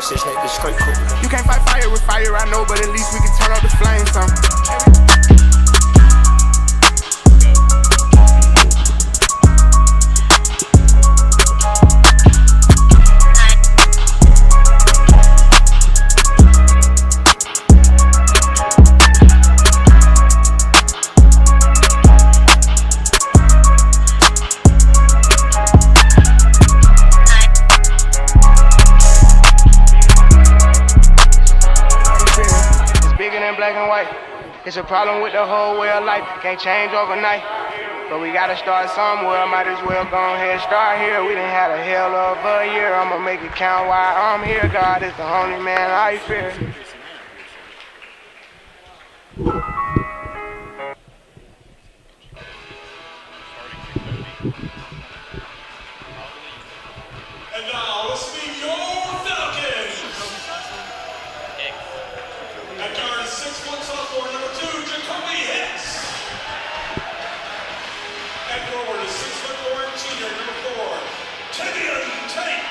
6 that bitch straight cool. You can't fight fire with fire, I know, but at least we can turn up the flames some. Black and white. It's a problem with the whole way of life. Can't change overnight. But we gotta start somewhere. Might as well go ahead and start here. We done had a hell of a year. I'ma make it count while I'm here. God is the only man I fear. And now let's meet your Falcons. At guard is 6-foot sophomore number 2, Jacoby Hicks. At forward is 6'4" senior number 4, Tavian Tate.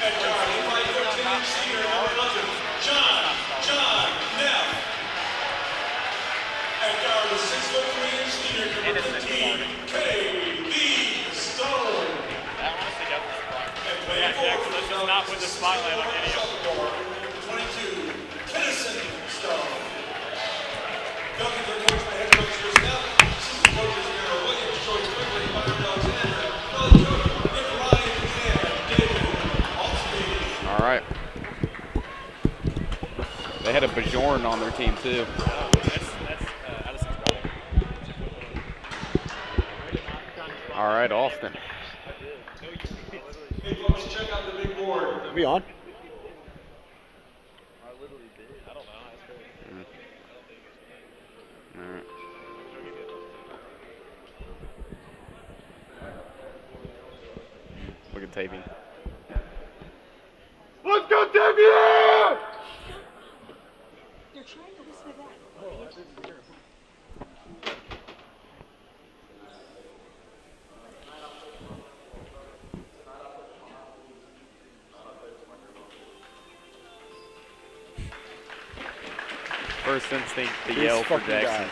At guard is 5'13" senior number 11, John Neff. At guard is 6'3" senior number 15, KB Stone. And playing forward for the not put the spotlight on any of them. 22, Kennison Stone. Falcons are coached by head coach Chris Neff, assistant coaches Mira Williams, Joyce Quigley, Byron Alexander, Kelly Cook, Nick Ryan, and David Altsby. All right. They had a Bajorn on their team too. All right, Austin. Hey folks, check out the big board. Are we on? Alright. Look at Tavian. Let's go, Tavian! They're trying to whisper that. First instinct to yell for Jackson.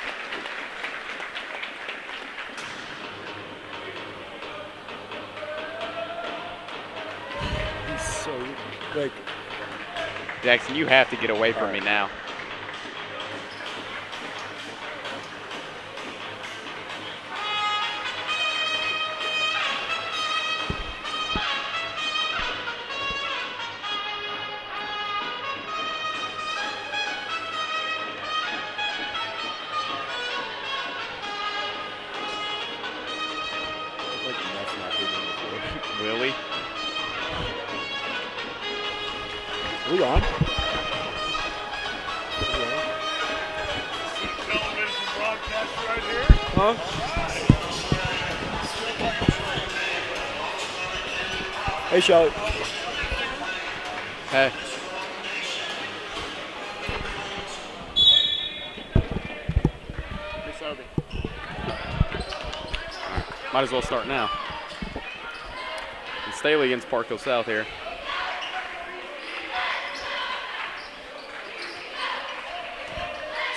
He's so, like... Jackson, you have to get away from me now. Willie. Are we on? Television broadcast right here. Huh? Hey, Shelly. Hey. Might as well start now. And Staley against Parkville South here.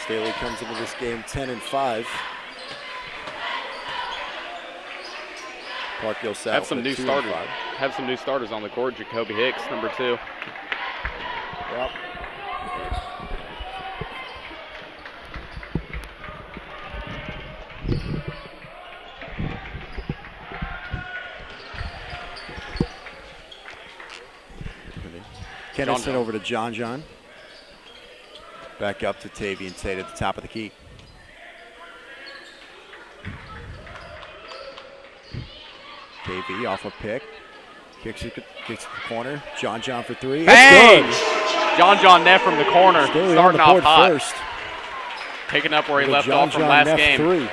Staley comes into this game 10-5. Parkville South. Have some new 2-5. starters. Have some new starters on the court. Jacoby Hicks, number 2. Yep. Kennison over to John. Back up to Tavian Tate at the top of the key. KB off a pick. Kicks it to the corner. John for 3. Bang! That's good. John Neff from the corner. Staley Starting on the off hot. first. Picking up where he With left off from last Neff game. 3.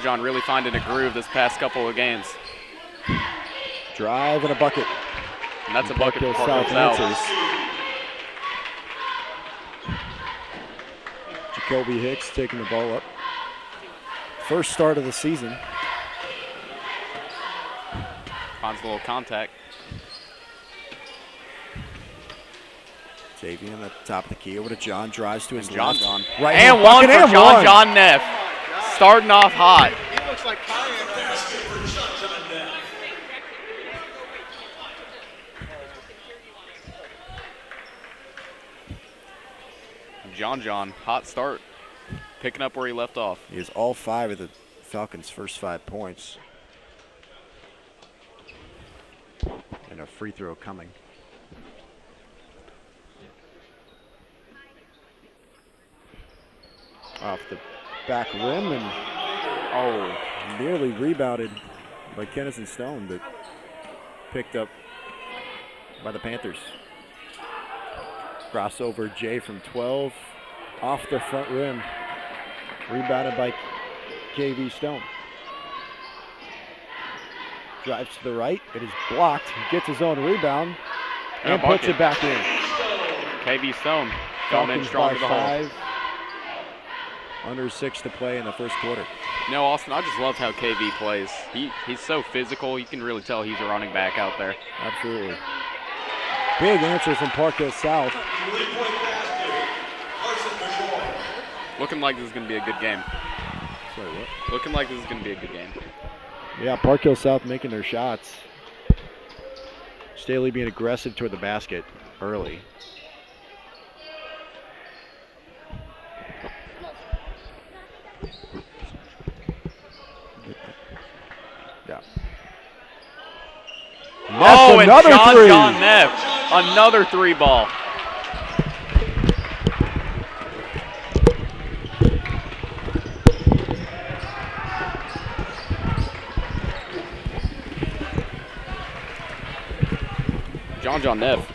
John really finding a groove this past couple of games. Drive and a bucket. And that's a bucket for Parkville Parkville South. answers. Jacoby Hicks taking the ball up. first start of the season. Finds a little contact. Xavier on the top of the key over to John, drives to his John. Right and hand one bucket for John Neff. Starting off hot. He looks like Kyan right now. John, hot start. Picking up where he left off. He has all 5 of the Falcons' first 5 points. And a free throw coming. Off the back rim and nearly rebounded by Kennison Stone, but picked up by the Panthers. Crossover Jay from 12 off the front rim. Rebounded by KV Stone. Drives to the right. It is blocked. He gets his own rebound and puts it back in. KV Stone going in strong to the hole. 5. Under 6 to play in the first quarter. No, Austin, I just love how KV plays. He's so physical. You can really tell he's a running back out there. Absolutely. Big answer from Park Hill South. Looking like this is going to be a good game. Sorry, what? Looking like this is going to be a good game. Yeah, Park Hill South making their shots. Staley being aggressive toward the basket early. Yeah. Oh, and another three. John Neff, another 3 ball. John Neff.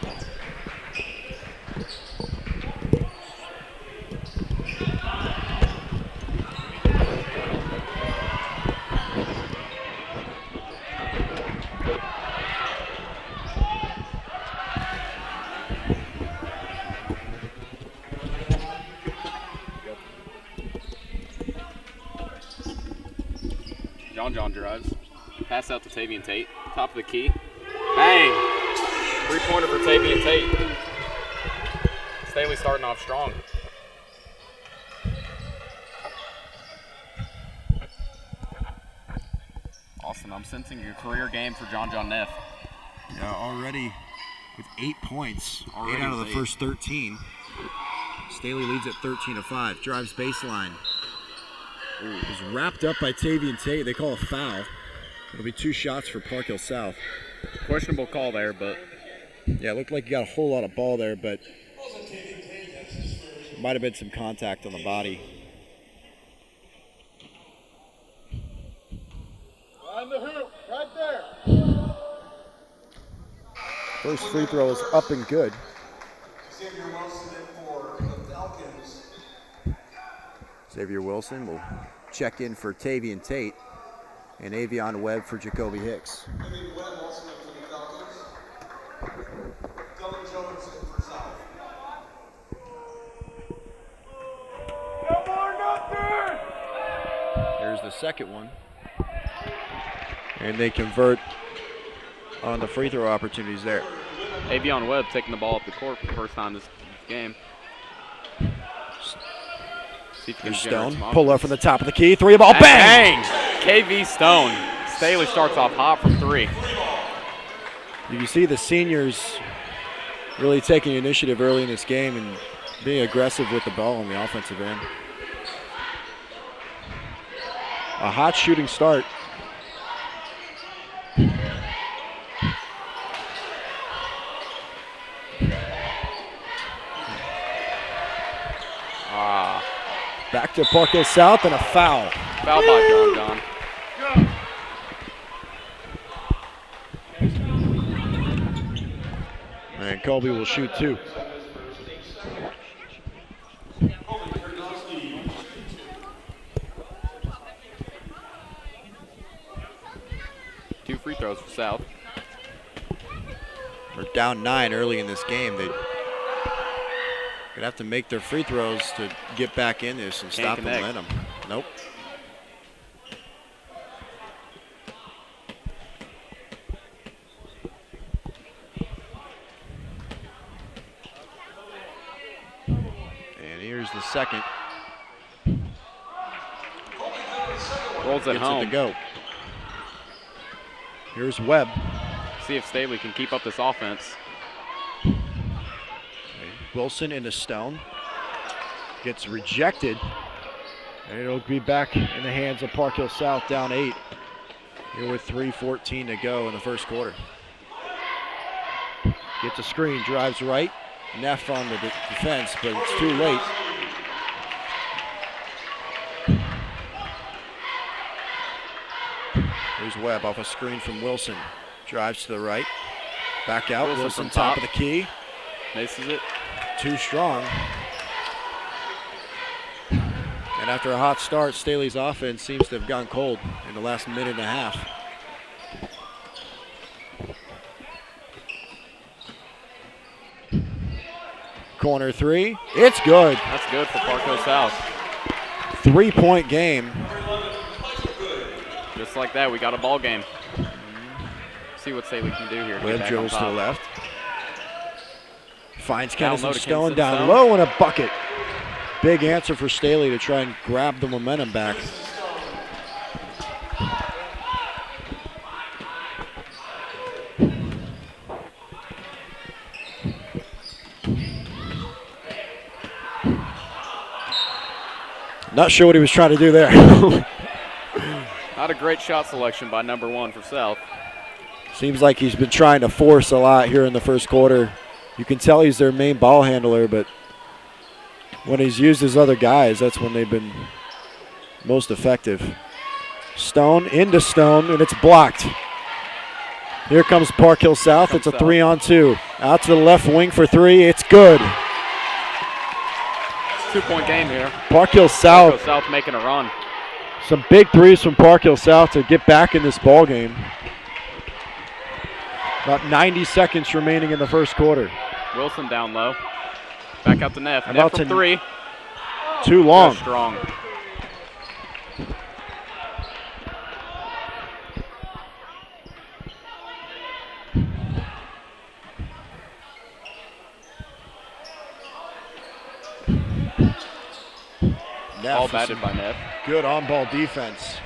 John drives. Pass out to Tavian Tate. Top of the key. Bang! 3-pointer for Tavian Tate. Staley starting off strong. Austin, I'm sensing your career game for John Neff. Yeah, already with 8 points. Already 8 out of the with 8. first 13. Staley leads at 13-5. Drives baseline. Is wrapped up by Tavian Tate. They call a foul. It'll be 2 shots for Park Hill South. Questionable call there, but yeah, it looked like he got a whole lot of ball there, but might have been some contact on the body. On the hoop, right there. First free throw is up and good. Xavier Wilson in for the Falcons. Xavier Wilson will check in for Tavian Tate and Avion Webb for Jacoby Hicks. Avion Webb also in for the Falcons. Dylan Jones in for South. There's the second one. And they convert on the free throw opportunities there. Avion Webb taking the ball up the court for the first time this game. See if he can generate Stone, some pull up offense. from the top of the key, 3 ball, bang! KV Stone. Staley starts off hot from 3. You can see the seniors really taking initiative early in this game and being aggressive with the ball on the offensive end. A hot shooting start. Back to Park Hill South and a foul. Foul by John. And Colby will shoot 2. Two free throws for South. They're down 9 early in this game. They're gonna have to make their free throws to get back in this and stop the connect. momentum. Nope. Here's the second. Rolls it Gets home. it to go. Here's Webb. See if Staley can keep up this offense. Wilson into Stone. Gets rejected. And it'll be back in the hands of Park Hill South, down 8. Here with 3:14 to go in the first quarter. Gets a screen, drives right. Neff on the defense, but it's too late. Here's Webb off a screen from Wilson. Drives to the right. Back out. Wilson top of the key. Misses it. Too strong. And after a hot start, Staley's offense seems to have gone cold in the last minute and a half. Corner three. It's good. That's good for Park Hill South. 3-point game. Just like that, we got a ball game. See what Staley can do here. Webb dribbles to the left. Finds Down Kennison low to Stone Kennison down Stone. low and a bucket. Big answer for Staley to try and grab the momentum back. Not sure what he was trying to do there. Not a great shot selection by number 1 for South. Seems like he's been trying to force a lot here in the first quarter. You can tell he's their main ball handler, but when he's used his other guys, that's when they've been most effective. Stone into Stone, and it's blocked. Here comes Park Hill South. It's a 3-on-2. Out to the left wing for 3. It's good. 2-point game here. Park Hill Park South. Hill South making a run. Some big threes from Park Hill South to get back in this ball game. About 90 seconds remaining in the first quarter. Wilson down low. Back out to Neff. About Neff to from 3. Too long. They're strong. Neff All with batted some by Neff. good on-ball defense.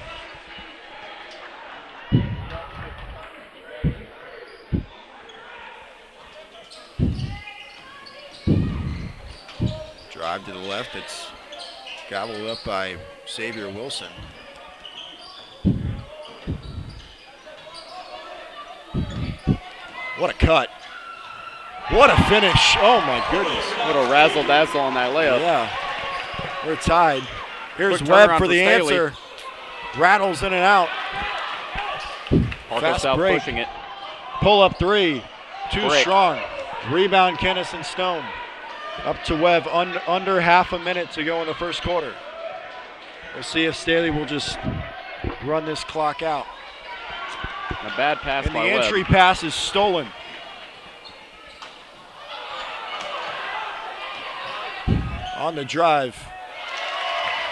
Drive to the left. It's gobbled up by Xavier Wilson. What a cut. What a finish. Oh, my goodness. Little razzle-dazzle on that layup. Yeah. We're tied. Here's Quick Webb turnaround for for the Staley. answer. Rattles in and out. Park Hill Fast South break. pushing it. Pull up 3. Too Brick. strong. Rebound Kennison Stone. Up to Webb. Under half a minute to go in the first quarter. We'll see if Staley will just run this clock out. A bad pass And the by Webb. entry pass is stolen. On the drive.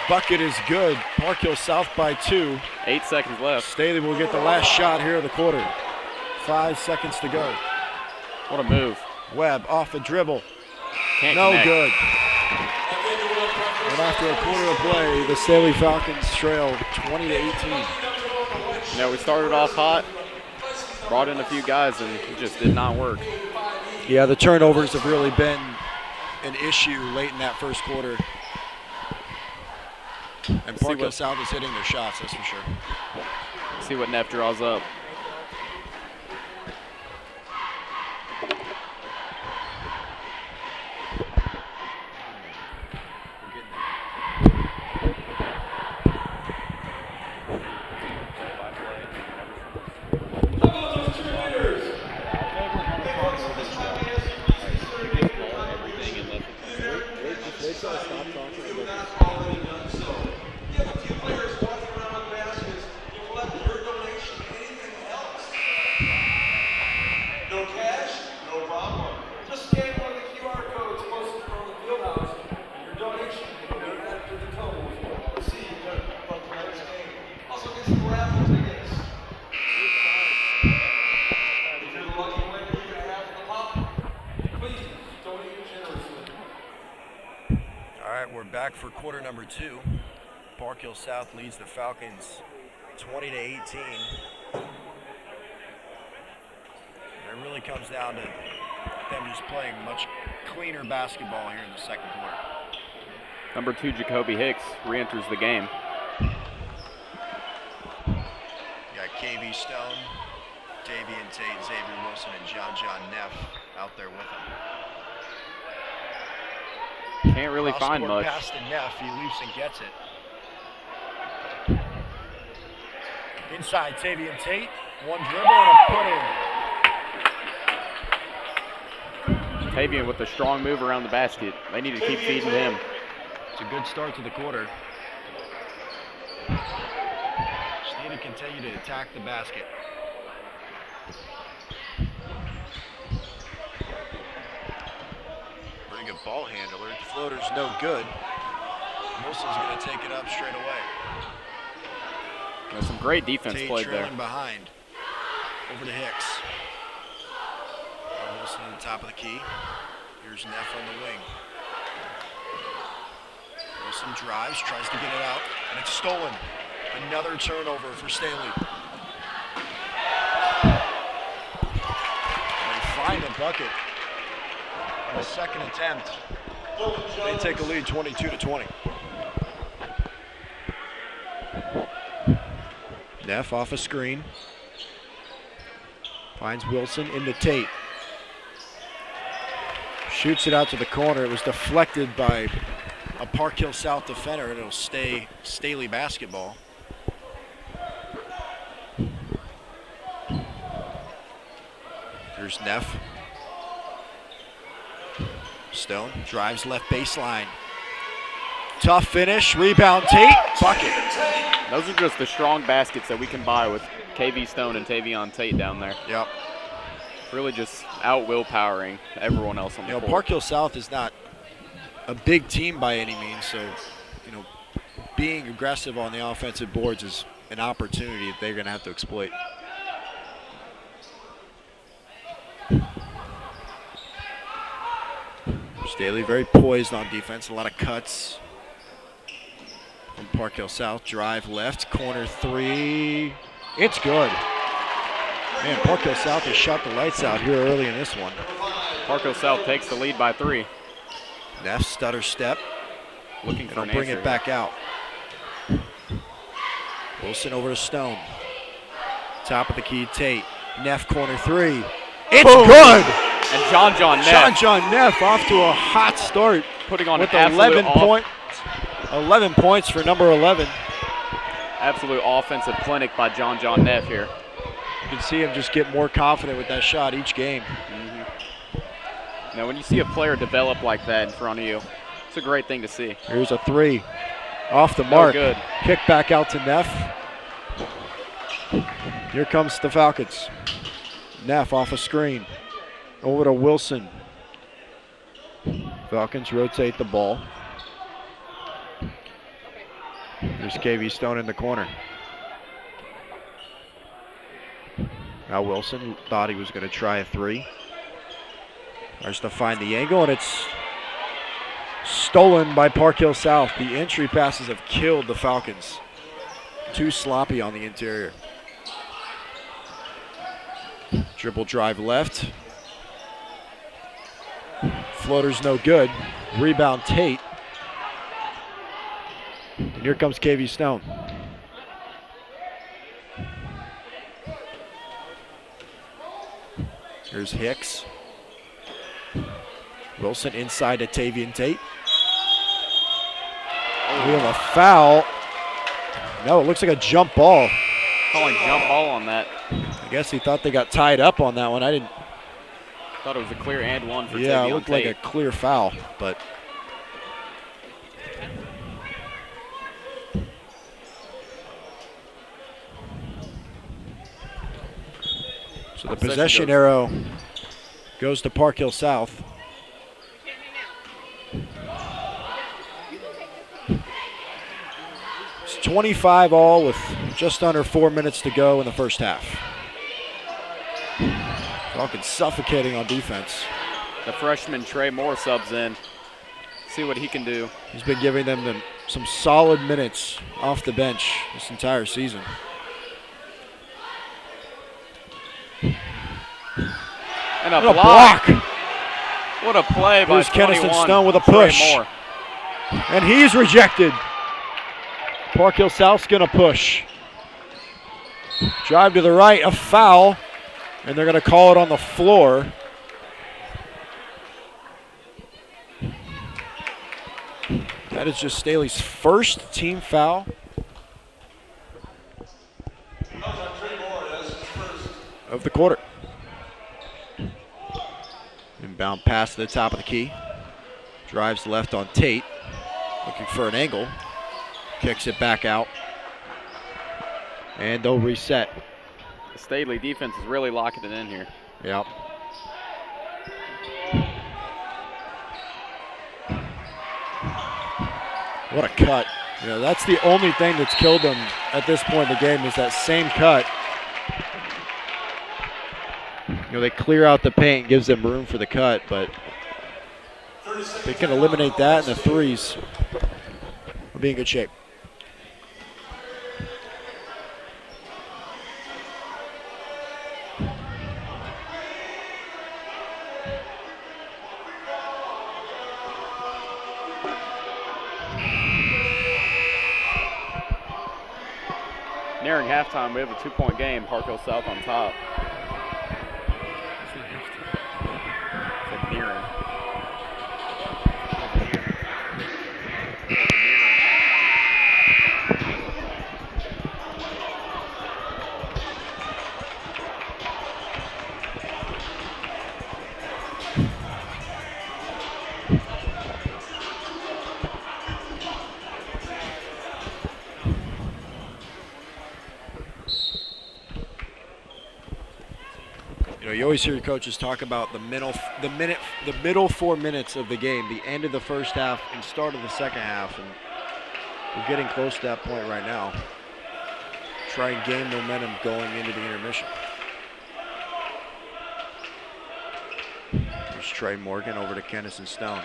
Bucket is good. Park Hill South by 2. 8 seconds left. Staley will get the last shot here of the quarter. 5 seconds to go. What a move. Webb off a dribble. Can't No connect. good. And after a quarter of play, the Staley Falcons trail 20-18. You know, we started off hot, brought in a few guys, and it just did not work. Yeah, the turnovers have really been an issue late in that first quarter. And Park Hill South is hitting their shots, that's for sure. See what Neff draws up. No cash, no problem. Just scan one of the QR codes posted from the field house, and your donation can be added to the totals received from tonight's game. Also get some raffle tickets. If you're the lucky winner, you can have the pop. Please donate generously. All right, we're back for quarter number 2. Park Hill South leads the Falcons 20-18. It really comes down to them just playing much cleaner basketball here in the second quarter. Number 2, Jacoby Hicks, re-enters the game. You got KV Stone, Davian Tate, Xavier Wilson, and John Neff out there with him. Can't really find much. Pass to Neff, he leaps and gets it. Inside, Tavian Tate, one dribble and a put-in. Tavian with a strong move around the basket. They need to keep feeding him. It's a good start to the quarter. Just need to continue to attack the basket. Pretty good ball handler. Floater's no good. Wilson's going to take it up straight away. There's some great defense Tate played there. trailing behind. Over to Hicks. Wilson at the top of the key. Here's Neff on the wing. Wilson drives, tries to get it out, and it's stolen. Another turnover for Staley. They find a bucket on the second attempt. They take a lead 22-20. Neff off a screen. Finds Wilson into Tate. Shoots it out to the corner. It was deflected by a Park Hill South defender, and it'll stay Staley basketball. Here's Neff. Stone drives left baseline. Tough finish, rebound Tate, bucket. Those are just the strong baskets that we can buy with KV Stone and Tavion Tate down there. Yep. Really just out willpowering everyone else on the court. Park Hill South is not a big team by any means, so being aggressive on the offensive boards is an opportunity that they're going to have to exploit. Staley very poised on defense, a lot of cuts from Park Hill South. Drive left, corner three. It's good. Man, Park Hill South has shot the lights out here early in this one. Park Hill South takes the lead by 3. Neff stutter step. Looking for and an bring answer. it back out. Wilson over to Stone. Top of the key, Tate. Neff corner three. It's Boom. good. And John Neff John Neff off to a hot start putting on with an 11 points for number 11. Absolute offensive clinic by John Neff here. You can see him just get more confident with that shot each game. Now, when you see a player develop like that in front of you, it's a great thing to see. Here's a three. Off the mark. Good. Kick back out to Neff. Here comes the Falcons. Neff off a screen. Over to Wilson. Falcons rotate the ball. There's KV Stone in the corner. Now Wilson thought he was going to try a three. Tries to find the angle, and it's stolen by Park Hill South. The entry passes have killed the Falcons. Too sloppy on the interior. Dribble drive left. Floater's no good. Rebound Tate. And here comes KV Stone. Here's Hicks. Wilson inside to Tavian Tate. We have a foul. No, it looks like a jump ball. Calling jump ball on that. I guess he thought they got tied up on that one. I didn't. Thought it was a clear and one for Yeah, Tavion it looked like a Tate. clear foul, but. So the possession arrow goes to Park Hill South. It's 25 all with just under 4 minutes to go in the first half. Falcons suffocating on defense. The freshman Trey Moore subs in. See what he can do. He's been giving them some solid minutes off the bench this entire season. And a What block. What a play by Here's Kennison 21. Stone with a Trey push. Moore. And he's rejected. Park Hill South's going to push. Drive to the right, a foul, and they're going to call it on the floor. That is just Staley's first team foul. Of the quarter. Inbound pass to the top of the key. Drives left on Tate. Looking for an angle. Kicks it back out. And they'll reset. The Staley defense is really locking it in here. Yep. What a cut. You know, that's the only thing that's killed them at this point in the game is that same cut. You know, they clear out the paint, gives them room for the cut, but they can eliminate that, and the threes will be in good shape. Nearing halftime, we have a 2-point game. Park Hill South on top. It's nearing. You always hear your coaches talk about the middle 4 minutes of the game, the end of the first half and start of the second half, and we're getting close to that point right now. Try and gain momentum going into the intermission. Here's Trey Morgan over to Kennison Stone.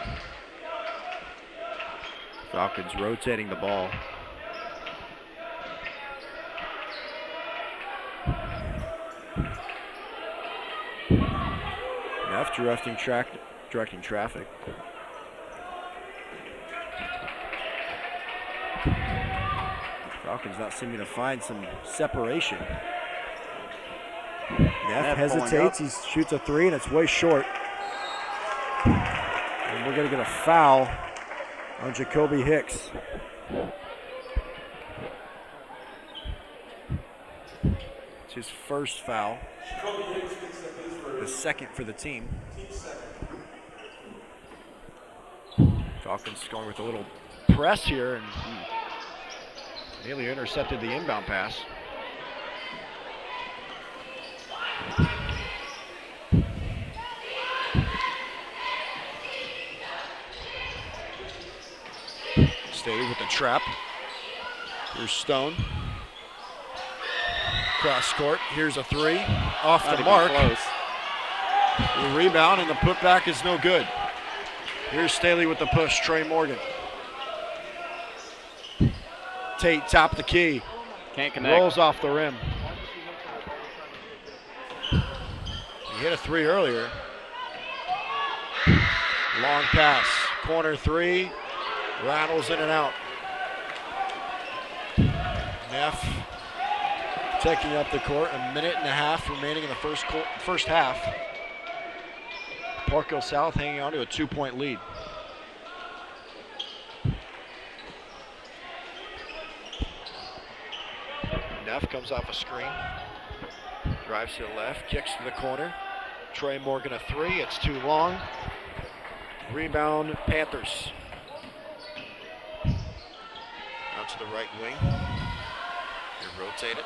Falcons rotating the ball. Neff directing traffic. Falcons not seeming to find some separation. Neff hesitates, he shoots a three, and it's way short. And we're going to get a foul on Jacoby Hicks. It's his first foul. The second for the team. Falcons going with a little press here, and nearly intercepted the inbound pass. Staley with the trap. Here's Stone. Cross court. Here's a three. Off the mark. Close. The rebound and the putback is no good. Here's Staley with the push. Trey Morgan. Tate top of the key. Can't connect. Rolls off the rim. He hit a three earlier. Long pass. Corner three. Rattles in and out. Neff taking up the court. A minute and a half remaining in the first half. Park Hill South hanging on to a 2-point lead. Neff comes off a screen. Drives to the left, kicks to the corner. Trey Morgan a three, it's too long. Rebound, Panthers. Out to the right wing. They rotate it.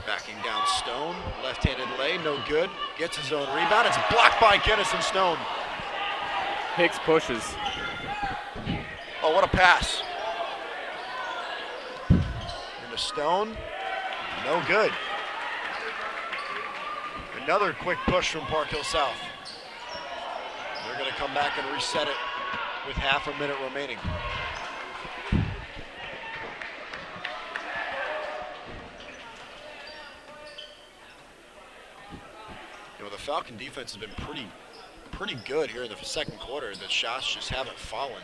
Backing down Stone. Left-handed lay, no good. Gets his own rebound. It's blocked by Kennison Stone. Hicks pushes. Oh, what a pass. Into Stone. No good. Another quick push from Park Hill South. They're going to come back and reset it with half a minute remaining. You know, the Falcon defense has been pretty good here in the second quarter. The shots just haven't fallen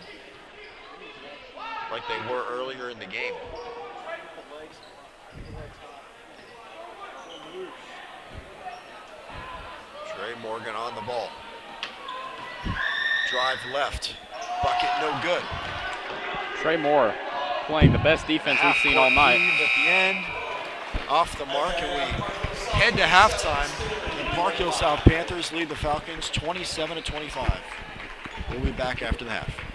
like they were earlier in the game. Trey Morgan on the ball. Drive left. Bucket no good. Trey Moore playing the best defense we've seen all night. At the end, off the mark, and we head to halftime. The Park Hill South Panthers lead the Falcons 27-25. We'll be back after the half.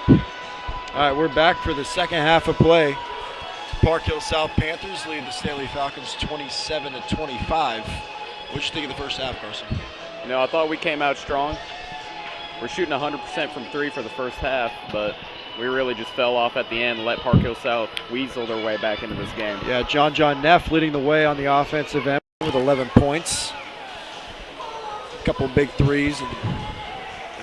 All right, we're back for the second half of play. Park Hill South Panthers lead the Staley Falcons 27-25. What'd you think of the first half, Carson? You know, I thought we came out strong. We're shooting 100% from three for the first half, but we really just fell off at the end and let Park Hill South weasel their way back into this game. Yeah, John Neff leading the way on the offensive end with 11 points. A couple big threes and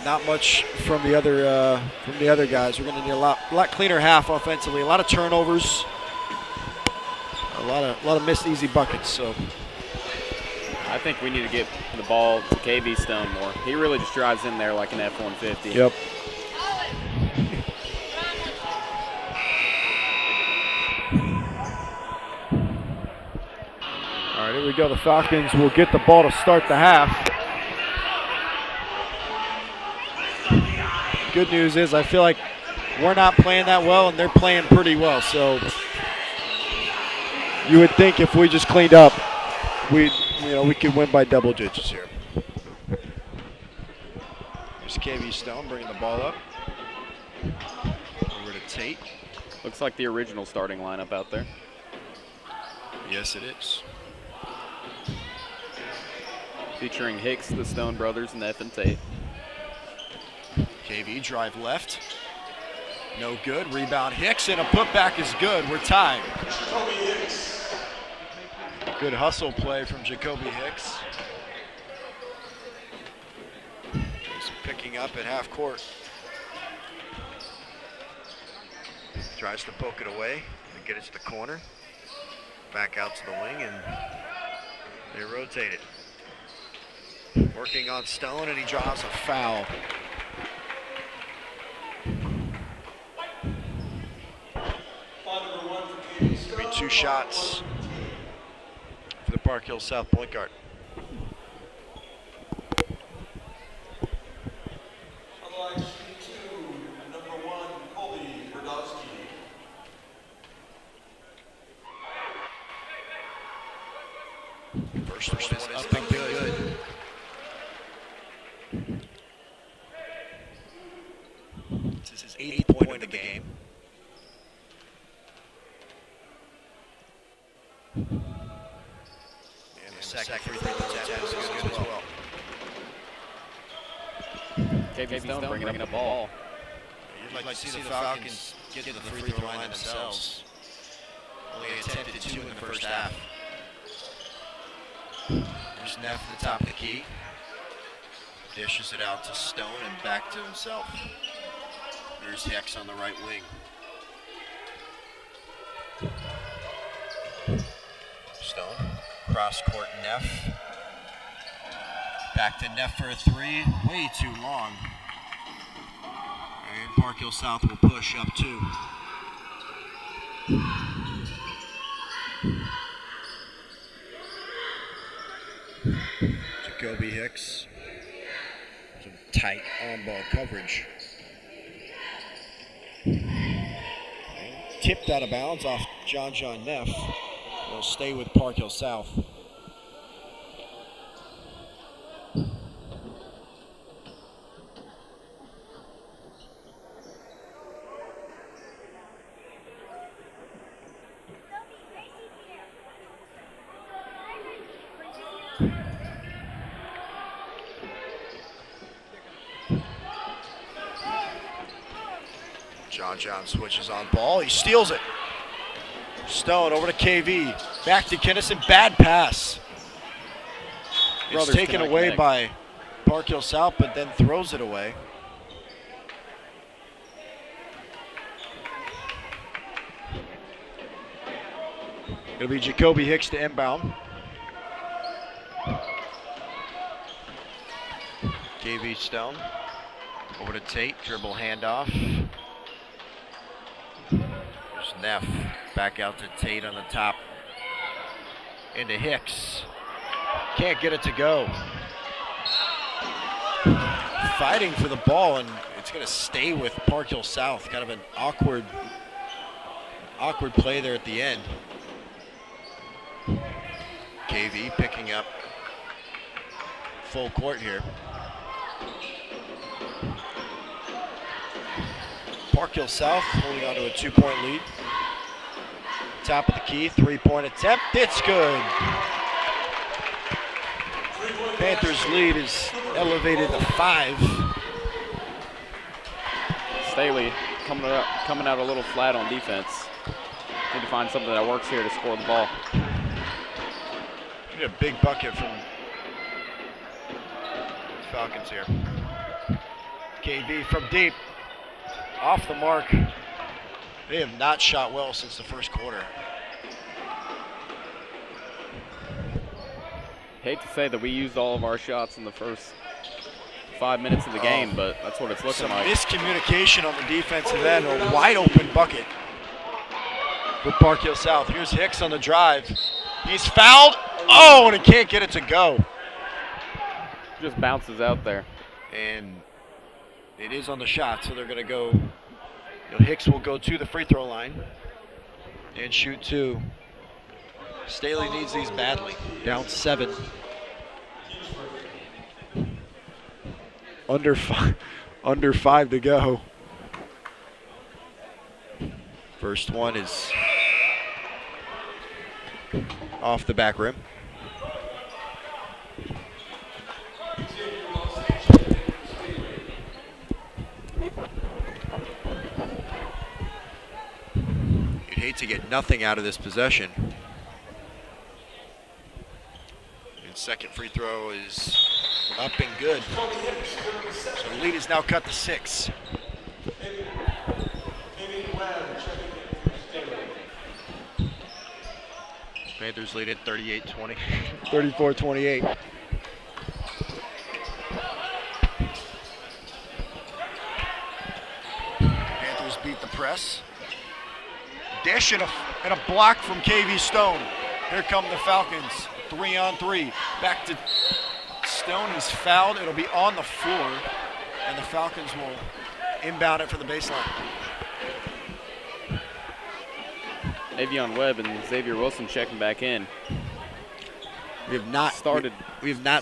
not much from the other guys. We're going to need a lot cleaner half offensively. A lot of turnovers, a lot of missed easy buckets. So I think we need to get the ball to KV Stone more. He really just drives in there like an F-150. Yep. All right, here we go. The Falcons will get the ball to start the half. Good news is I feel like we're not playing that well and they're playing pretty well. So you would think if we just cleaned up, we could win by double digits here. There's KV Stone bringing the ball up. Over to Tate. Looks like the original starting lineup out there. Yes, it is. Featuring Hicks, the Stone brothers, Neff and Tate. KV drive left. No good. Rebound Hicks and a putback is good. We're tied. Good hustle play from Jacoby Hicks. He's picking up at half court. Tries to poke it away and get it to the corner. Back out to the wing and they rotate it. Working on Stone and he draws a foul. It'll be 2 shots for the Park Hill South point guard. First one is up and good. This is his 8th point of the game. And the second free throw attempt is good as well. KV Stone bringing up the ball. You'd like to see the Falcons get to the free throw line themselves. Only attempted 2 in the first half. There's Neff at the top of the key. Dishes it out to Stone and back to himself. There's Hicks on the right wing. Stone, cross court Neff. Back to Neff for a 3, way too long. And Park Hill South will push up 2. Jacoby Hicks. Some tight on-ball coverage. Tipped out of bounds off John Neff. Will stay with Park Hill South. John switches on ball. He steals it. Stone over to KV. Back to Kinnison. Bad pass. It's taken away by Park Hill South, but then throws it away. It'll be Jacoby Hicks to inbound. KV Stone over to Tate. Dribble handoff. There's Neff. Back out to Tate on the top. Into Hicks. Can't get it to go. Fighting for the ball, and it's going to stay with Park Hill South. Kind of an awkward play there at the end. KV picking up full court here. Park Hill South holding on to a 2-point lead. Top of the key, 3-point attempt. It's good. Panthers' lead is elevated to 5. Staley coming out a little flat on defense. Need to find something that works here to score the ball. Need a big bucket from Falcons here. KV from deep. Off the mark. They have not shot well since the first quarter. Hate to say that we used all of our shots in the first 5 minutes of the game, but that's what it's looking like. Miscommunication on the defensive end. A wide open bucket for Park Hill South. Here's Hicks on the drive. He's fouled. Oh, and he can't get it to go. Just bounces out there. And it is on the shot, so they're going to go. Hicks will go to the free throw line and shoot 2. Staley needs these badly. Down 7. Under 5 to go. First one is off the back rim. You'd hate to get nothing out of this possession. And second free throw is up and good. So the lead is now cut to 6. Panthers lead at 38-20. 34-28. Panthers beat the press. Dish and a block from KV Stone. Here come the Falcons. 3-on-3. Back to Stone. He's fouled. It'll be on the floor. And the Falcons will inbound it for the baseline. Avion Webb and Xavier Wilson checking back in. We have not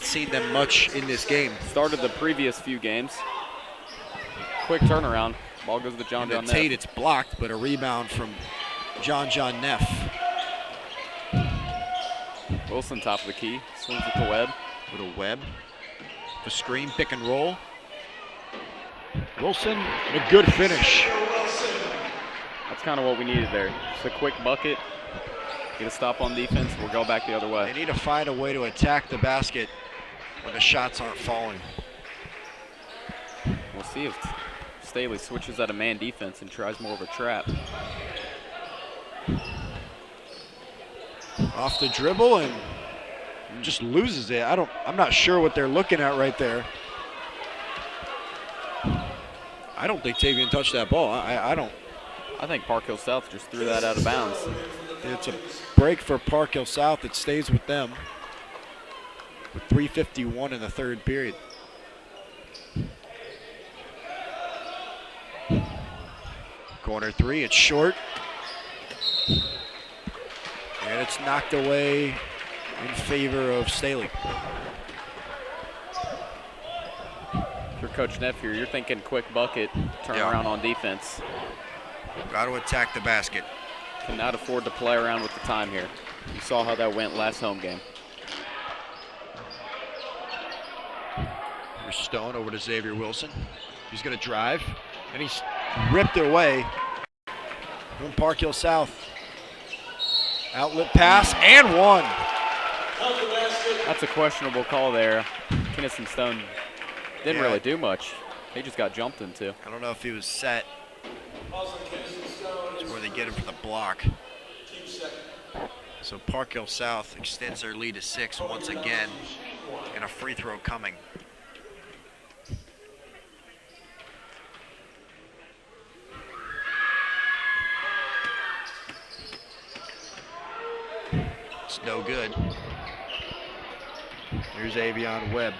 seen them much in this game. Started the previous few games. Quick turnaround. Ball goes to John Neff. Tate, it's blocked, but a rebound from John Neff. Wilson top of the key. Swings it to Webb. Little Webb. The screen, pick and roll. Wilson, a good finish. That's kind of what we needed there. Just a quick bucket. Get a stop on defense. We'll go back the other way. They need to find a way to attack the basket when the shots aren't falling. We'll see if Staley switches out of man defense and tries more of a trap. Off the dribble and just loses it. I'm not sure what they're looking at right there. I don't think Tavian touched that ball. I think Park Hill South just threw that out of bounds. It's a break for Park Hill South. It stays with them with 3:51 in the third period. Corner 3, it's short. And it's knocked away in favor of Staley. If you're Coach Neff here, you're thinking quick bucket, turn around on defense. Got to attack the basket. Cannot afford to play around with the time here. You saw how that went last home game. Here's Stone over to Xavier Wilson. He's going to drive, and he's ripped it away from Park Hill South. Outlet pass, and one. That's a questionable call there. Kinnison Stone didn't really do much. He just got jumped into. I don't know if he was set. That's where they get him for the block. So Park Hill South extends their lead to 6 once again, and a free throw coming. It's no good. Here's Avion Webb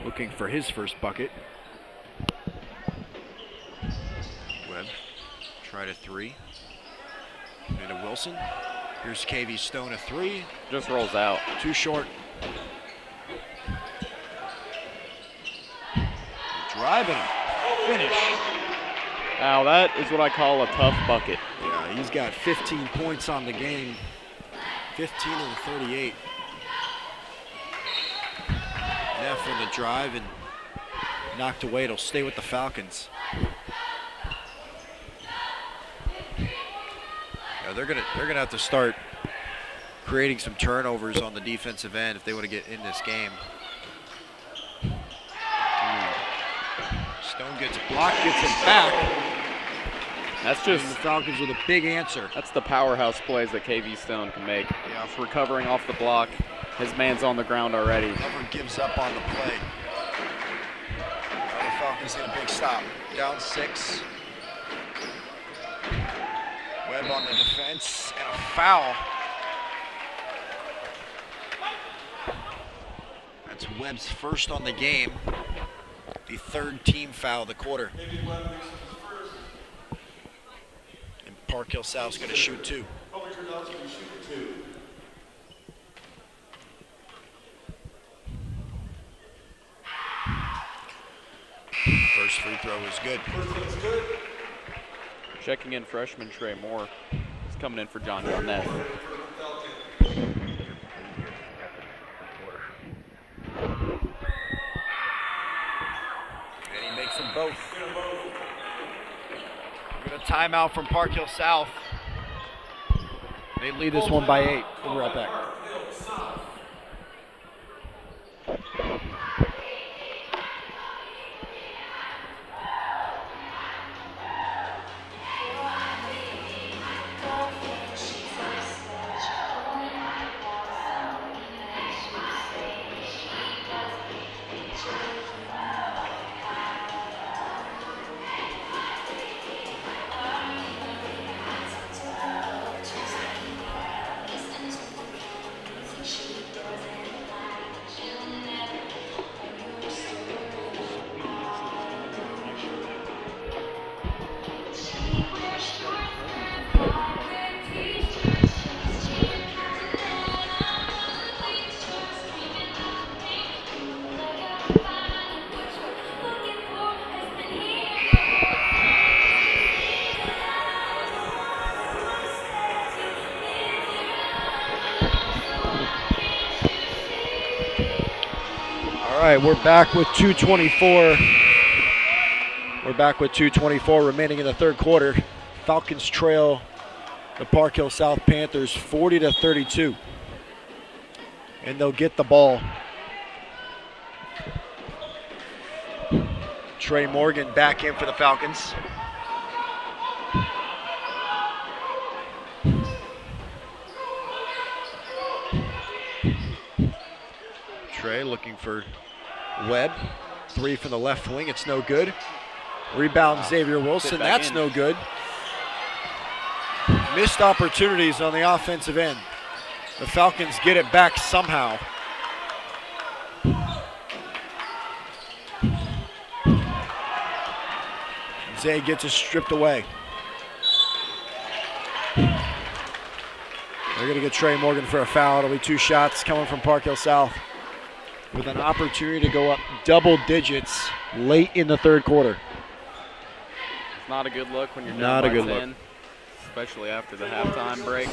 looking for his first bucket. Webb, tried a 3. Into Wilson. Here's KV Stone, a 3. Just rolls out. Too short. Driving. Finish. Now that is what I call a tough bucket. Yeah, he's got 15 points on the game. 15 of the 38. Neff on the drive and knocked away. It'll stay with the Falcons. Yeah, they're gonna have to start creating some turnovers on the defensive end if they want to get in this game. Stone gets blocked, gets it back. That's And just the Falcons with a big answer. that's the powerhouse plays that KV Stone can make. Yeah. Recovering off the block, his man's on the ground already. Never gives up on the play. Now the Falcons get a big stop. Down 6. Webb on the defense and a foul. That's Webb's first on the game. The 3rd team foul of the quarter. And Park Hill South's going to shoot 2. First free throw is good. Checking in freshman Trey Moore. He's coming in for John Neff. And he makes them both. We got a timeout from Park Hill South. They lead this one by 8. We'll be right back. All right, we're back with 2:24. We're back with 2:24 remaining in the 3rd quarter. Falcons trail the Park Hill South Panthers 40-32. And they'll get the ball. Trey Morgan back in for the Falcons. Trey looking for Webb. 3 from the left wing. It's no good. Rebound Xavier Wilson. That's no good. Missed opportunities on the offensive end. The Falcons get it back somehow. Zay gets it stripped away. They're going to get Trey Morgan for a foul. It'll be 2 shots coming from Park Hill South, with an opportunity to go up double digits late in the 3rd quarter. It's not a good look when you're Not down a by good 10, especially after the halftime break.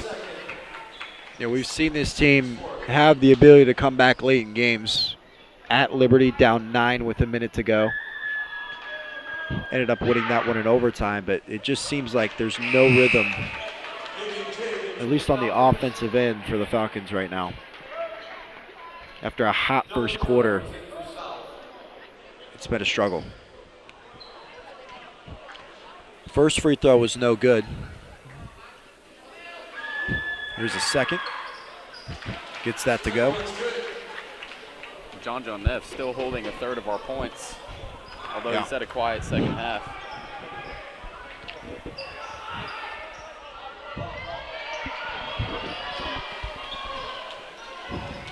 Yeah, we've seen this team have the ability to come back late in games. At Liberty, down 9 with a minute to go. Ended up winning that one in overtime, but it just seems like there's no rhythm, at least on the offensive end for the Falcons right now. After a hot first quarter, it's been a struggle. First free throw was no good. Here's a second. Gets that to go. John Neff still holding 1/3 of our points, although he's had a quiet second half.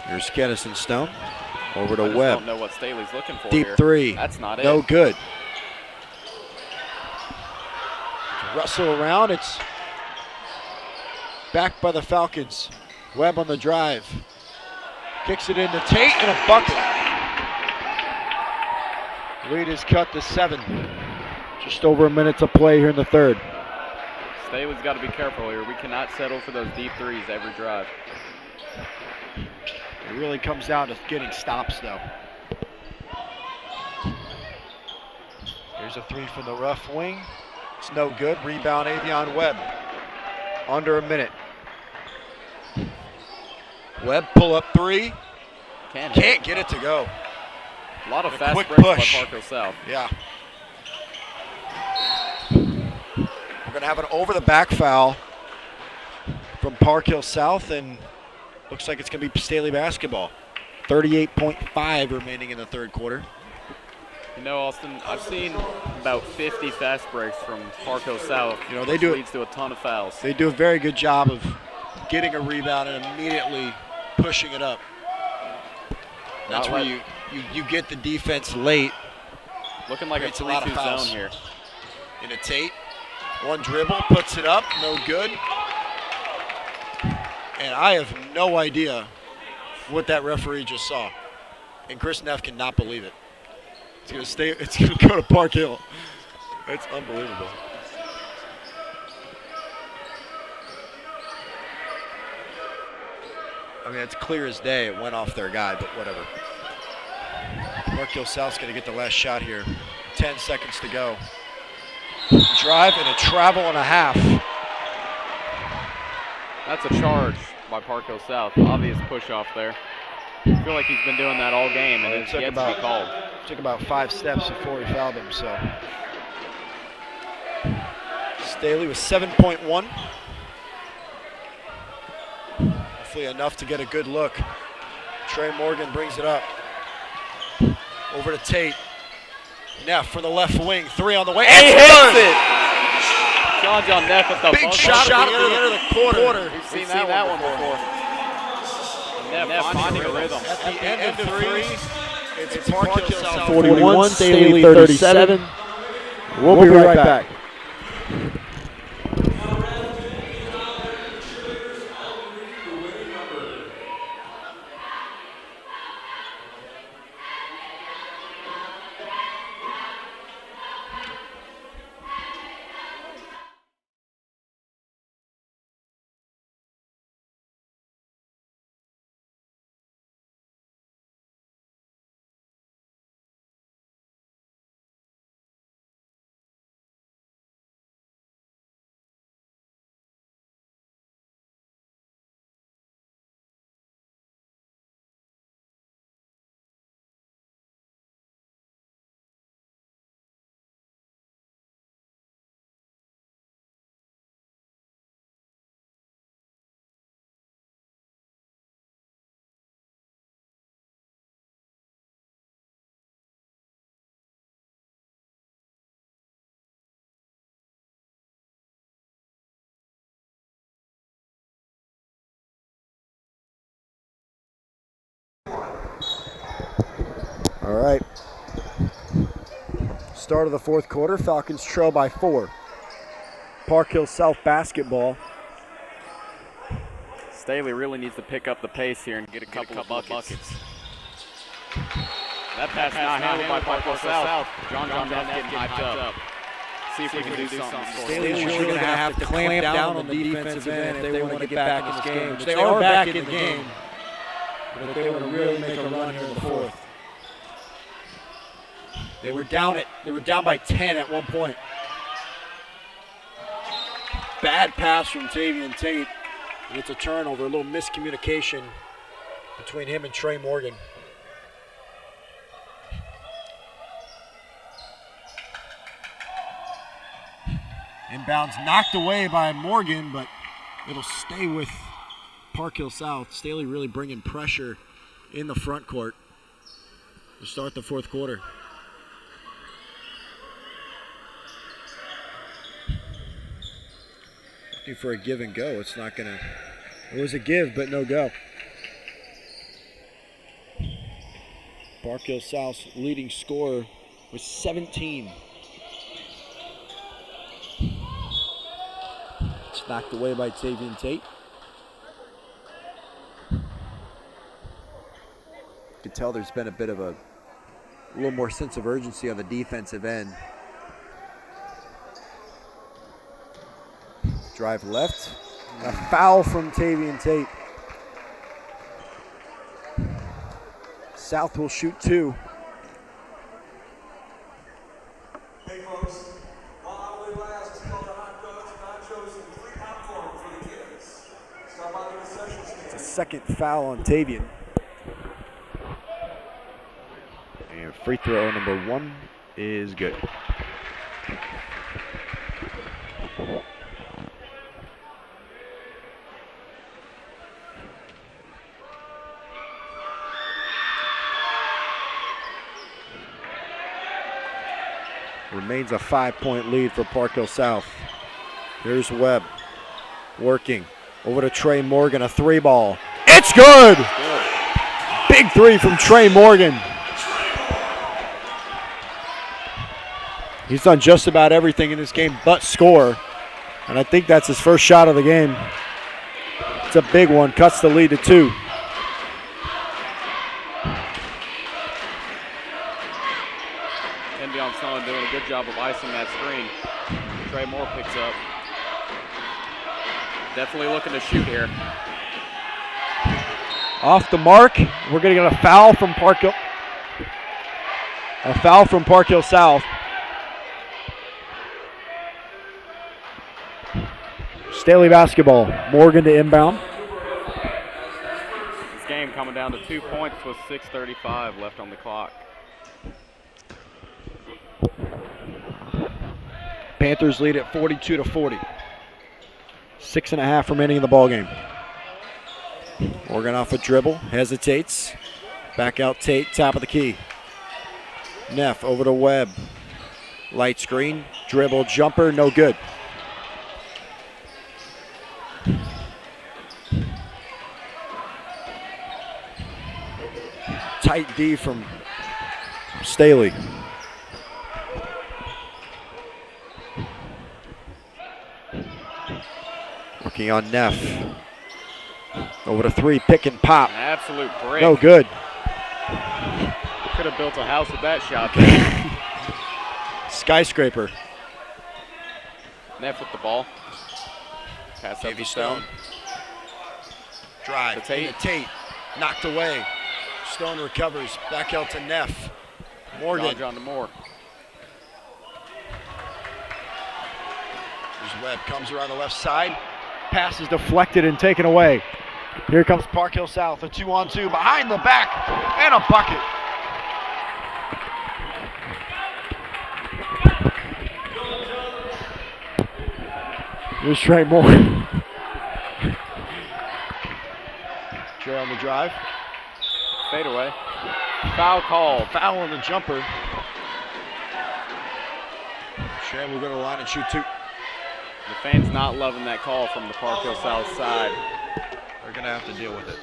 Here's Kennison Stone. Over to I just Webb. don't know what Staley's looking for Deep here. 3. That's not it. No good. Rustle around. It's back by the Falcons. Webb on the drive. Kicks it into Tate and a bucket. Lead is cut to 7. Just over a minute to play here in the third. Staley's got to be careful here. We cannot settle for those deep threes every drive. It really comes down to getting stops, though. Here's a three from the rough wing. It's no good. Rebound, Avion Webb. Under a minute. Webb pull up three. Can't get it to go. A lot of A fast quick breaks push. by Park Hill South. Yeah. We're going to have an over the back foul from Park Hill South, and looks like it's going to be Staley basketball. 38.5 remaining in the third quarter. You know, Austin, I've seen about 50 fast breaks from Park Hill South. You know, they do leads to a ton of fouls. They do a very good job of getting a rebound and immediately pushing it up. That's where you get the defense late. Looking like Creates a a lot of 3-2 fouls. zone here. In a Tate, one dribble, puts it up, no good. And I have no idea what that referee just saw. And Chris Neff cannot believe it. It's gonna go to Park Hill. It's unbelievable. I mean, it's clear as day it went off their guy, but whatever. Park Hill South's gonna get the last shot here. 10 seconds to go. Drive and a travel and a half. That's a charge by Park Hill South. Obvious push off there. I feel like he's been doing that all game, and it's yet to be called. Took about 5 steps before he fouled him, so. Staley with 7.1. Hopefully enough to get a good look. Trey Morgan brings it up. Over to Tate. Neff for the left wing. Three on the way. And he hits it! John Neff at the Big shot at the end of the quarter. We've seen that one before. Neff finding a rhythm. At the end of three, it's Park Hill South 41, Staley 37. We'll be right back. All right. Start of the fourth quarter. Falcons trail by 4. Park Hill South basketball. Staley really needs to pick up the pace here and get a couple of buckets. That pass not handled by Park Hill South. John Neff getting hyped up. See if we can do something. Staley's really going to have to clamp down on the defensive end if they want to get back in this game. Which they are back in the game. But if they want to really make a run here in the fourth. They were down by 10 at one point. Bad pass from Tavian Tate. And it's a turnover, a little miscommunication between him and Trey Morgan. Inbounds knocked away by Morgan, but it'll stay with Park Hill South. Staley really bringing pressure in the front court to start the fourth quarter. Looking for a give and go. It's not gonna. It was a give, but no go. Park Hill South's leading scorer was 17. It's knocked away by Tavian Tate. You can tell there's been a bit of a little more sense of urgency on the defensive end. Drive left. A foul from Tavian Tate. South will shoot 2. Hey folks, while we last smell the hot dogs, nachos, and free popcorn for the kids. Stop by the concession stand. It's a second foul on Tavian. And free throw number 1 is good. Remains a 5-point lead for Park Hill South. Here's Webb working over to Trey Morgan, a 3-ball. It's good! Big 3 from Trey Morgan. He's done just about everything in this game but score, and I think that's his first shot of the game. It's a big one, cuts the lead to 2. Stone doing a good job of icing that screen. Trey Moore picks up. Definitely looking to shoot here. Off the mark. We're going to get a foul from Park Hill. A foul from Park Hill South. Staley basketball. Morgan to inbound. This game coming down to 2 points with 6:35 left on the clock. Panthers lead at 42-40. 6.5 remaining in the ball game. Morgan off a dribble, hesitates. Back out Tate, top of the key. Neff over to Webb. Light screen, dribble, jumper, no good. Tight D from Staley. Working on Neff. Over to 3, pick and pop. An absolute break. No good. Could have built a house with that shot there. Skyscraper. Neff with the ball. Pass up to Stone. Drive. To Tate. Into Tate. Knocked away. Stone recovers. Back out to Neff. Morgan. John to Moore. There's Webb. Comes around the left side. Pass is deflected and taken away. Here comes Park Hill South. A 2-on-2 behind the back. And a bucket. Here's Trey Moore. Trey on the drive. Fade away. Foul call. Foul on the jumper. Trey will go to the line and shoot 2. The fans not loving that call from the Park Hill South side. They're going to have to deal with it.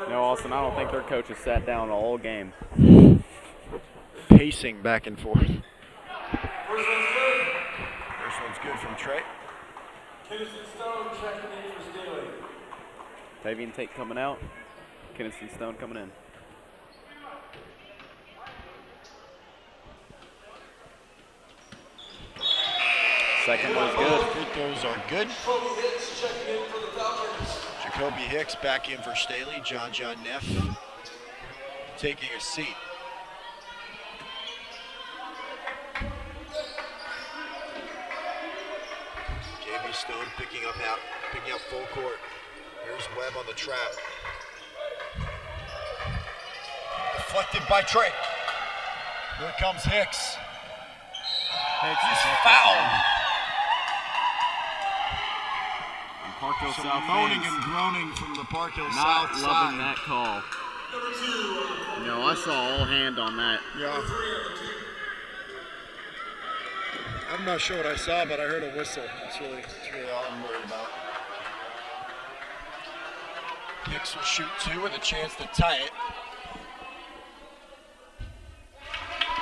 No, Austin, I don't think their coach has sat down all game. Pacing back and forth. First one's good from Trey. Kennison Stone checking in for Staley. Tavian Tate coming out. Kennison Stone coming in. Second was good. Free throws are good. Jacoby Hicks checking in for the Falcons. Jacoby Hicks back in for Staley. John Neff taking a seat. KB Stone picking up full court. Here's Webb on the trap. Deflected by Trey. Here comes Hicks. He's fouled. Park Hill Some South moaning fans and groaning from the Park Hill not South loving side. that call. No, I saw all hand on that. Yeah. I'm not sure what I saw, but I heard a whistle. That's really all I'm worried about. Hicks will shoot 2 with a chance to tie it.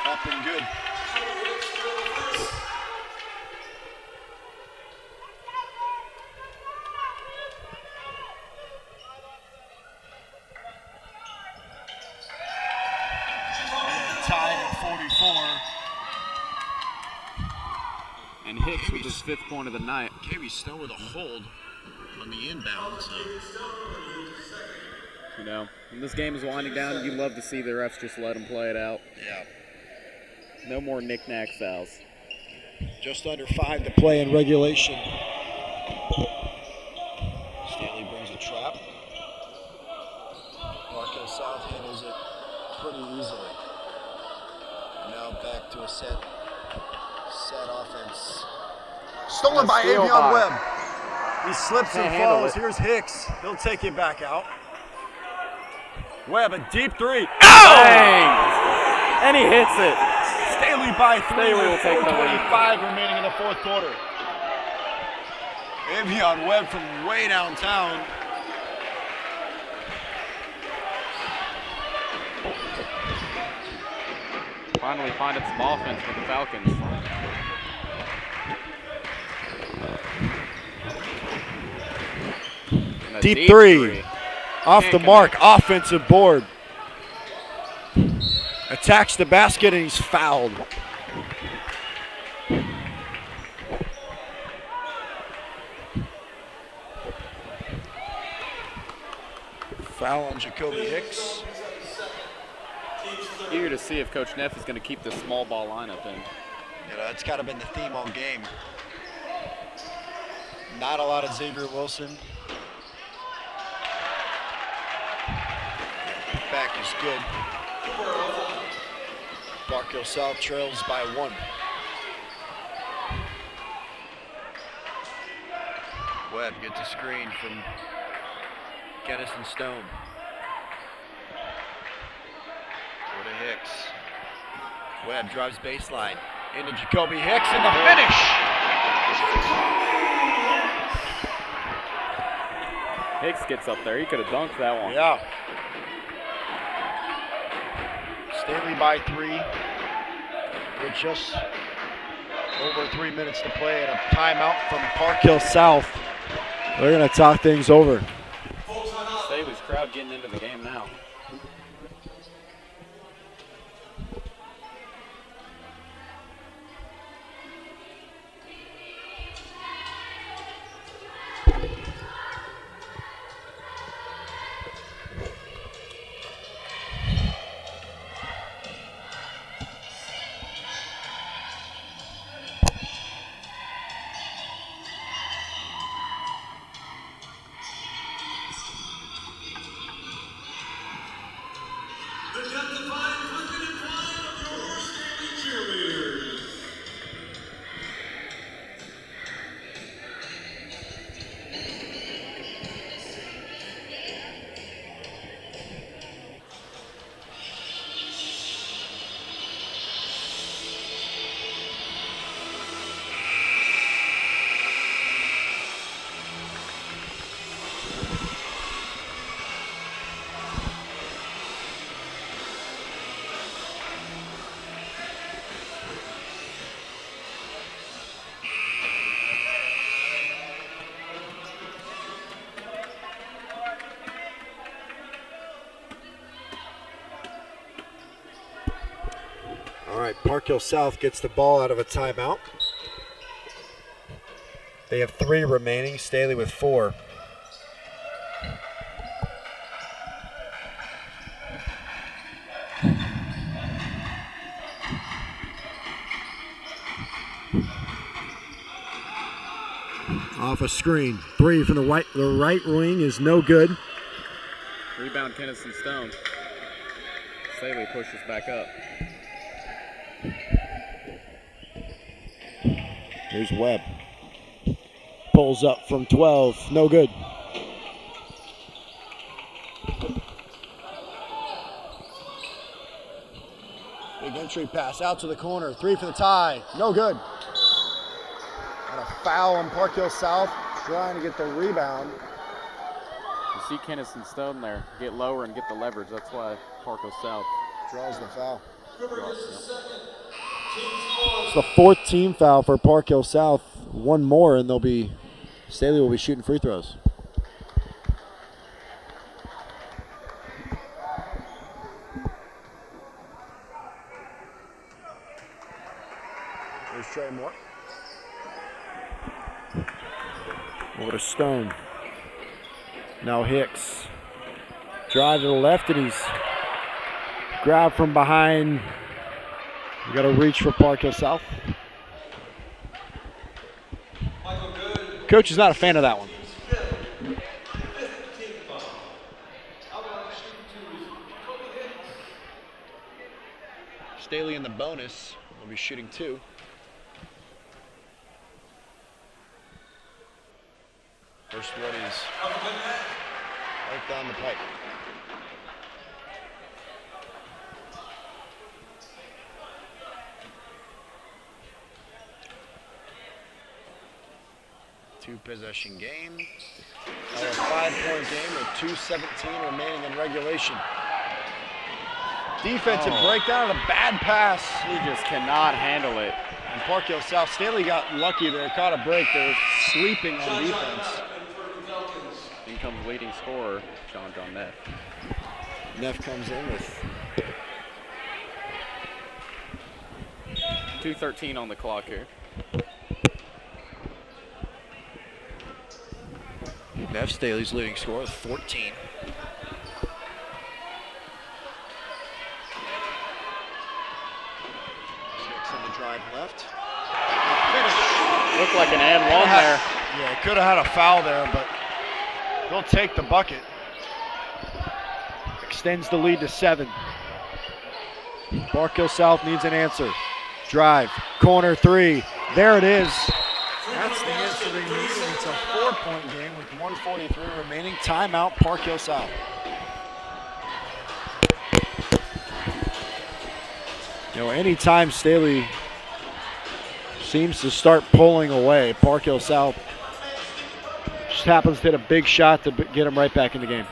Up and good. And tied at 44. And Hicks with his 5th point of the night. KB Snow with a hold on the inbound. So. You know, when this game is winding down, you love to see the refs just let them play it out. Yeah. No more knick-knack fouls. Just under 5 to play in regulation. Staley brings a trap. Marco South handles it pretty easily. Now back to a set offense. Stolen by steal Avion by. Webb. He slips Can't and handle falls. it. Here's Hicks. He'll take it back out. Webb, a deep 3. Bang! And he hits it. Staley by 3 Staley will with take the lead. 4:25 remaining in the 4th quarter. Avion Webb from way downtown. Finally finding some offense for the Falcons. And a Deep three. Off Can't the mark, offensive board. Attacks the basket and he's fouled. Foul on Jacoby Hicks. Eager to see if Coach Neff is going to keep the small ball lineup in. You know, that's kind of been the theme all game. Not a lot of Xavier Wilson. Back is good. Park Hill South trails by 1. Webb gets a screen from Kennison Stone. Go to Hicks. Webb drives baseline into Jacoby Hicks and the finish. Hicks gets up there. He could have dunked that one. Yeah. Staley by 3 with just over 3 minutes to play and a timeout from Park Hill South. They're going to talk things over. Staley's crowd getting into the game now. All right, Park Hill South gets the ball out of a timeout. They have 3 remaining, Staley with 4. Off a screen. 3 from the right wing is no good. Rebound Kennison Stone. Staley pushes back up. Here's Webb. Pulls up from 12. No good. Big entry pass out to the corner. 3 for the tie. No good. And a foul on Park Hill South. Trying to get the rebound. You see Kennison Stone there get lower and get the leverage. That's why Park Hill South Draws the foul. It's the 4th team foul for Park Hill South. 1 more and Staley will be shooting free throws. There's Trey Moore. Over to Stone. Now Hicks. Drive to the left, and he's grabbed from behind. You got to reach for Park Hill South. Coach is not a fan of that one. Staley in the bonus will be shooting 2. First one is right down the pipe. Two-possession game. Another 5-point game with 2:17 remaining in regulation. Defensive breakdown and a bad pass. He just cannot handle it. And Park Hill South. Staley got lucky there, caught a break. They're sleeping on defense. In comes leading scorer, John Neff. Neff comes in with 2:13 on the clock here. Neff, Staley's leading scorer with 14. Six on the drive left. Finish. Looked like an and one there. Yeah, could have had a foul there, but they'll take the bucket. Extends the lead to 7. Park Hill South needs an answer. Drive, corner 3. There it is. That's the answer they need. It's a 4-point game with 1:43 remaining. Timeout, Park Hill South. You know, anytime Staley seems to start pulling away, Park Hill South just happens to hit a big shot to get him right back in the game.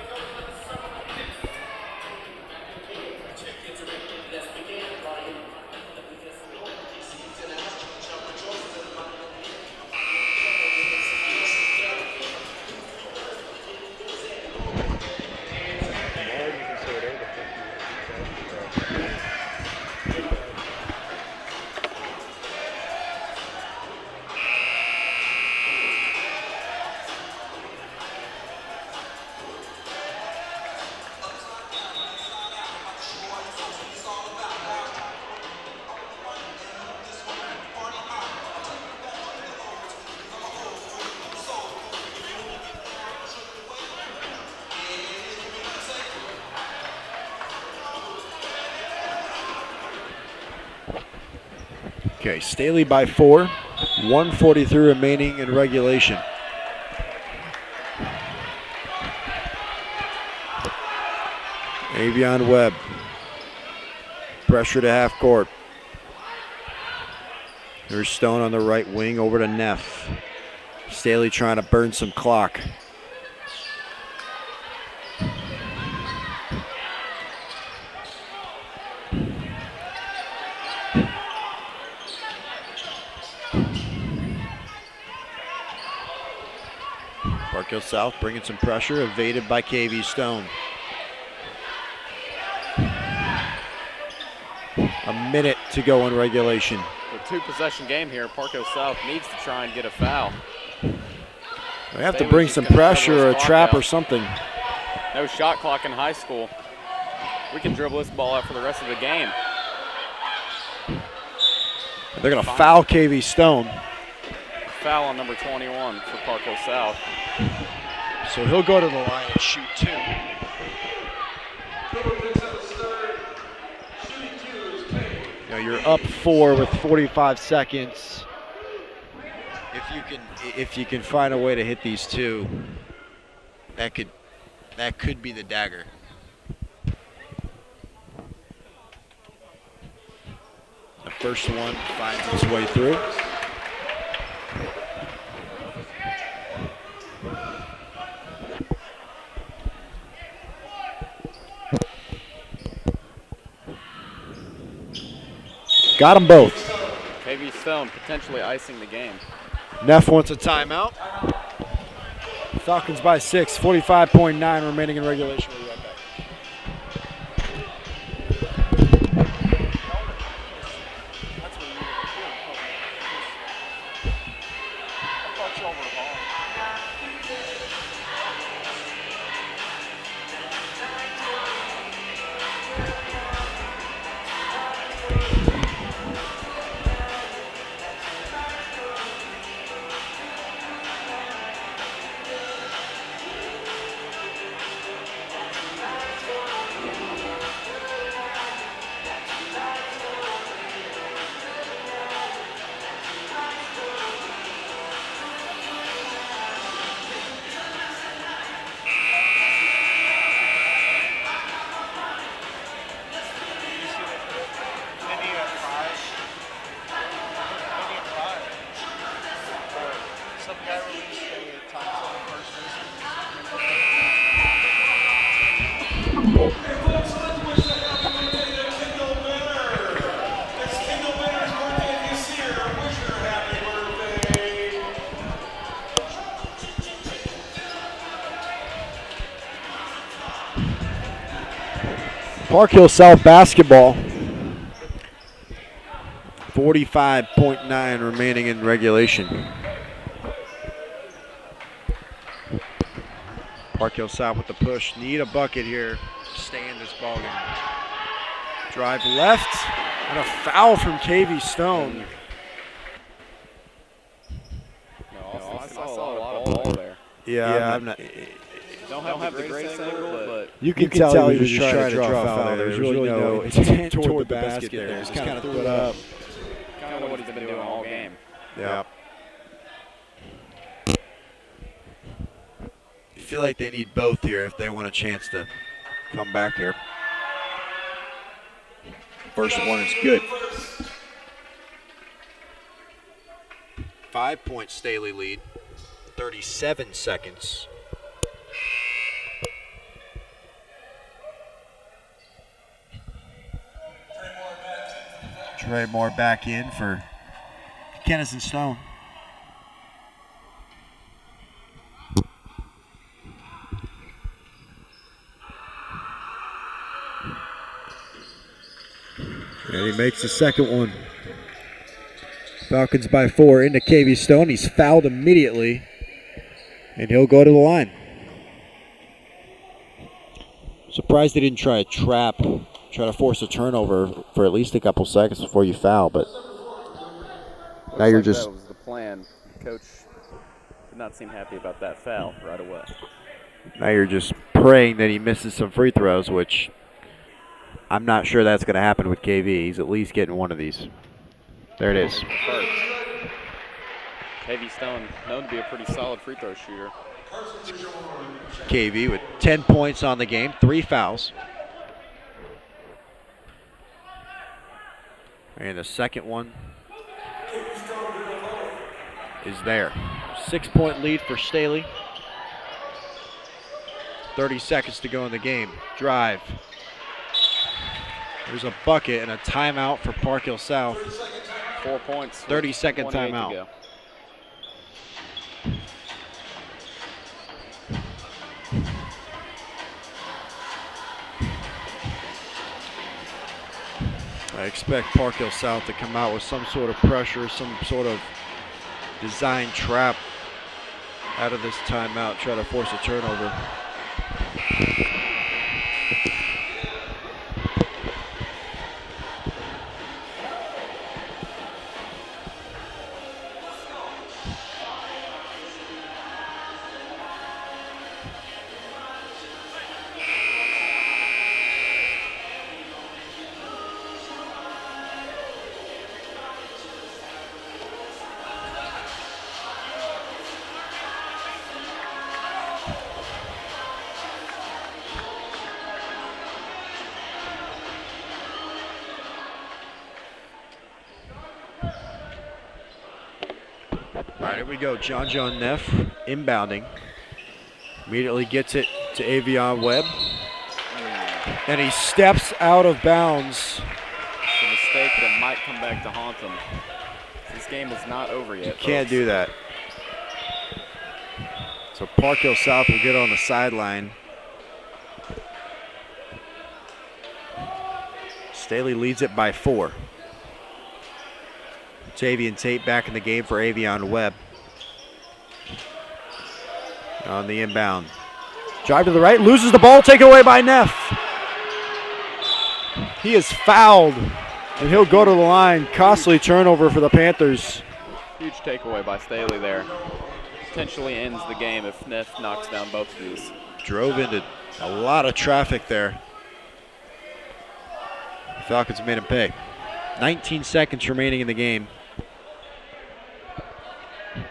Okay, Staley by 4, 1:43 remaining in regulation. Avion Webb, pressure to half court. There's Stone on the right wing over to Neff. Staley trying to burn some clock. Park Hill South bringing some pressure, evaded by KV Stone. A minute to go in regulation. A 2-possession game here. Park Hill South needs to try and get a foul. They have to bring some pressure or a trap or something. No shot clock in high school. We can dribble this ball out for the rest of the game. They're going to foul KV Stone. Foul on number 21 for Park Hill South. So he'll go to the line and shoot 2. Now you're up 4 with 45 seconds. If you can find a way to hit these 2, that could be the dagger. The first one finds its way through. Got them both. KV Stone potentially icing the game. Neff wants a timeout. Falcons by 6, 45.9 remaining in regulation. We'll be right back. Park Hill South basketball. 45.9 remaining in regulation. Park Hill South with the push. Need a bucket here to stay in this ballgame. Drive left and a foul from KV Stone. No, I saw a lot of ball there. Yeah, I'm not. Don't have the greatest angle, but You can tell he was just trying to draw a foul there. There's really no intent toward the basket there. Just kind of threw it up. kind of what he's been doing all game. Yeah. I feel like they need both here if they want a chance to come back here. First one is good. 5-point Staley lead. 37 seconds. Trey Moore back in for Kennison Stone. And he makes the second one. Falcons by 4 into KV Stone. He's fouled immediately, and he'll go to the line. Surprised they didn't try a trap, try to force a turnover for at least a couple seconds before you foul, but now you're just... That was the plan. Coach did not seem happy about that foul right away. Now you're just praying that he misses some free throws, which I'm not sure that's going to happen with KV. He's at least getting one of these. There it is. KV Stone, known to be a pretty solid free throw shooter. KV with 10 points on the game, 3 fouls. And the second one is there. 6-point lead for Staley. 30 seconds to go in the game. Drive. There's a bucket and a timeout for Park Hill South. 4 points. 30-second timeout. I expect Park Hill South to come out with some sort of pressure, some sort of design trap out of this timeout, try to force a turnover. All right, here we go. John Neff inbounding. Immediately gets it to Avion Webb. And he steps out of bounds. It's a mistake that might come back to haunt him. This game is not over yet. You can't do that. So Park Hill South will get on the sideline. Staley leads it by 4. Tavian Tate back in the game for Avion Webb. On the inbound. Drive to the right, loses the ball, taken away by Neff. He is fouled, and he'll go to the line. Costly turnover for the Panthers. Huge takeaway by Staley there. Potentially ends the game if Neff knocks down both of these. Drove into a lot of traffic there. Falcons made him pay. 19 seconds remaining in the game.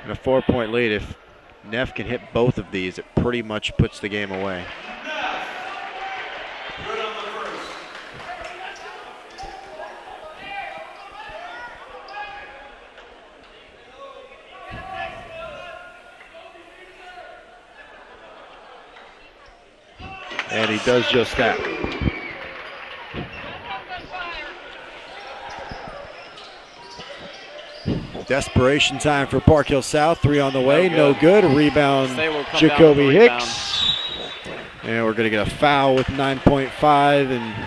And a 4-point lead. If Neff can hit both of these, it pretty much puts the game away. And he does just that. Desperation time for Park Hill South. 3 on the way, no good. Rebound, Jacoby Hicks. And we're going to get a foul with 9.5, and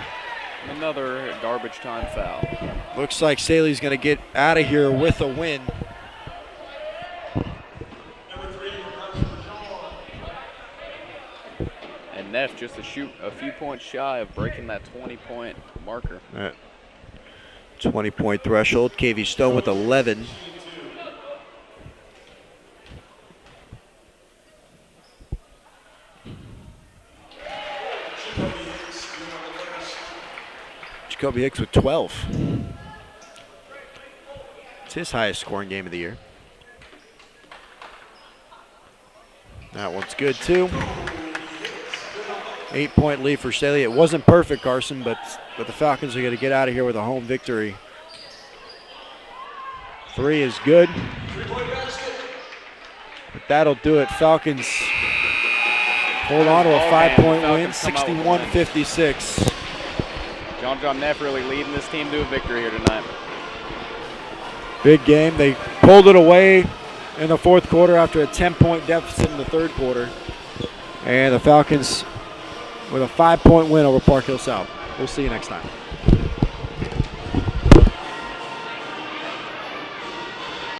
Another garbage time foul. looks like Staley's going to get out of here with a win. And Neff just to shoot a few points shy of breaking that 20-point marker. 20-point threshold. KV Stone with 11. Jacoby Hicks with 12. It's his highest scoring game of the year. That one's good too. 8-point lead for Staley. It wasn't perfect, Carson, but the Falcons are going to get out of here with a home victory. 3 is good. But that'll do it. Falcons hold on to a 5-point win, 61-56. John Neff really leading this team to a victory here tonight. Big game. They pulled it away in the fourth quarter after a 10-point deficit in the third quarter. And the Falcons with a 5-point win over Park Hill South. We'll see you next time.